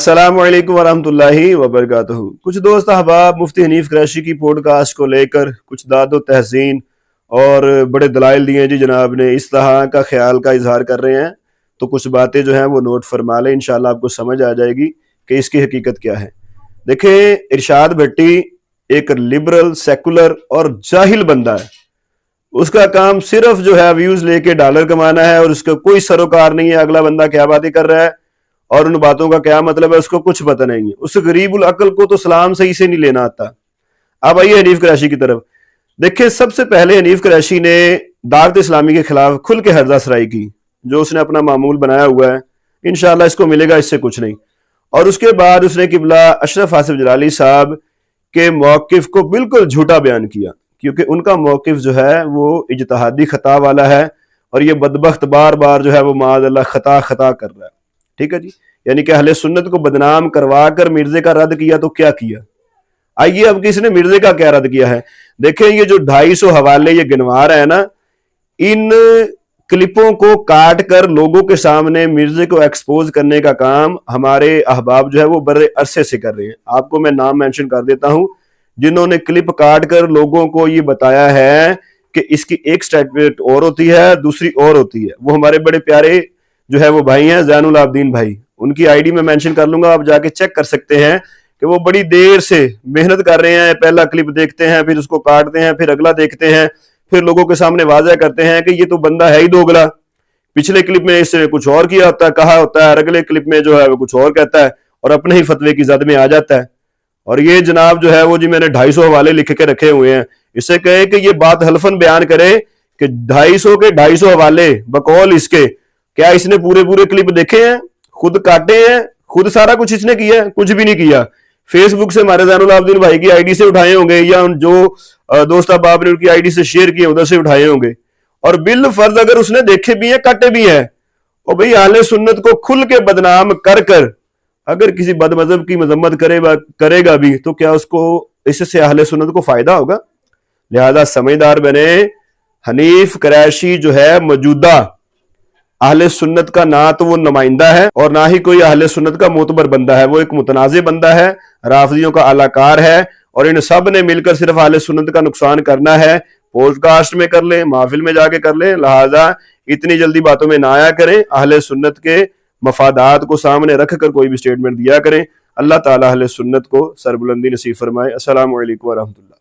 السلام علیکم ورحمۃ اللہ وبرکاتہ۔ کچھ دوست احباب مفتی حنیف قریشی کی پوڈ کاسٹ کو لے کر کچھ داد و تحسین اور بڑے دلائل دیے جی جناب نے، اس طرح کا خیال کا اظہار کر رہے ہیں، تو کچھ باتیں جو ہیں وہ نوٹ فرما لیں، انشاءاللہ آپ کو سمجھ آ جائے گی کہ اس کی حقیقت کیا ہے۔ دیکھیں، ارشاد بھٹی ایک لبرل، سیکولر اور جاہل بندہ ہے۔ اس کا کام صرف جو ہے ویوز لے کے ڈالر کمانا ہے، اور اس کا کوئی سروکار نہیں ہے اگلا بندہ کیا باتیں کر رہا ہے اور ان باتوں کا کیا مطلب ہے، اس کو کچھ پتہ نہیں ہے۔ اس غریب العقل کو تو سلام صحیح سے نہیں لینا آتا۔ اب آئیے حنیف قریشی کی طرف۔ دیکھیں، سب سے پہلے حنیف قریشی نے دعوت اسلامی کے خلاف کھل کے ہرزہ سرائی کی، جو اس نے اپنا معمول بنایا ہوا ہے، انشاءاللہ اس کو ملے گا اس سے کچھ نہیں۔ اور اس کے بعد اس نے قبلہ اشرف آصف جلالی صاحب کے موقف کو بالکل جھوٹا بیان کیا، کیونکہ ان کا موقف جو ہے وہ اجتہادی خطا والا ہے، اور یہ بدبخت بار بار جو ہے وہ معاذ اللہ خطا کر رہا ہے۔ ٹھیک ہے جی، یعنی کہ اہل سنت کو بدنام کروا کر مرزے کا رد کیا تو کیا کیا؟ آئیے اب کس نے مرزے کا کیا رد کیا ہے۔ دیکھیں، یہ جو 250 حوالے یہ گنوا رہے ہیں نا، ان کلپوں کو کاٹ کر لوگوں کے سامنے مرزے کو ایکسپوز کرنے کا کام ہمارے احباب جو ہے وہ بر عرصے سے کر رہے ہیں۔ آپ کو میں نام مینشن کر دیتا ہوں، جنہوں نے کلپ کاٹ کر لوگوں کو یہ بتایا ہے کہ اس کی ایک سٹیٹمنٹ اور ہوتی ہے، دوسری اور ہوتی ہے۔ وہ ہمارے بڑے پیارے جو ہے وہ بھائی ہیں، زین العابدین بھائی، ان کی آئی ڈی میں مینشن کر لوں گا، آپ جا کے چیک کر سکتے ہیں کہ وہ بڑی دیر سے محنت کر رہے ہیں، پہلا کلپ دیکھتے ہیں، پھر اس کو کاٹتے ہیں، پھر اگلا دیکھتے ہیں، پھر لوگوں کے سامنے واضح کرتے ہیں کہ یہ تو بندہ ہے ہی دوگلا، پچھلے کلپ میں اس نے کچھ اور کیا ہوتا ہے، کہا ہوتا ہے، اور اگلے کلپ میں جو ہے وہ کچھ اور کہتا ہے، اور اپنے ہی فتوے کی زد میں آ جاتا ہے۔ اور یہ جناب جو ہے وہ جی میں نے 250 حوالے لکھ کے رکھے ہوئے ہیں، اس سے کہے کہ یہ بات حلفاً بیان کرے کہ 250 کے 250 حوالے بقول اس کے، کیا اس نے پورے کلپ دیکھے ہیں، خود کاٹے ہیں، خود سارا کچھ اس نے کیا ہے؟ کچھ بھی نہیں کیا۔ فیس بک سے ہمارے زین العابدین بھائی کی آئی ڈی سے اٹھائے ہوں گے، یا جو دوست احباب نے ان کی آئی ڈی سے شیئر کیے ادھر سے اٹھائے ہوں گے، اور بالفرض اگر اس نے دیکھے بھی ہیں، کاٹے بھی ہیں، اور بھئی اہل سنت کو کھل کے بدنام کر اگر کسی بد مذہب کی مذمت کرے گا بھی، تو کیا اس سے اہل سنت کو فائدہ ہوگا؟ لہذا سمجھدار بنے۔ حنیف قریشی جو ہے موجودہ اہل سنت کا نہ تو وہ نمائندہ ہے، اور نہ ہی کوئی اہل سنت کا معتبر بندہ ہے، وہ ایک متنازع بندہ ہے، رافضیوں کا اعلی کار ہے، اور ان سب نے مل کر صرف اہل سنت کا نقصان کرنا ہے۔ پوڈ کاسٹ میں کر لیں، محفل میں جا کے کر لیں، لہذا اتنی جلدی باتوں میں نہ آیا کریں، اہل سنت کے مفادات کو سامنے رکھ کر کوئی بھی سٹیٹمنٹ دیا کریں۔ اللہ تعالی اہل سنت کو سربلندی نصیب فرمائے۔ السلام علیکم ورحمۃ اللہ۔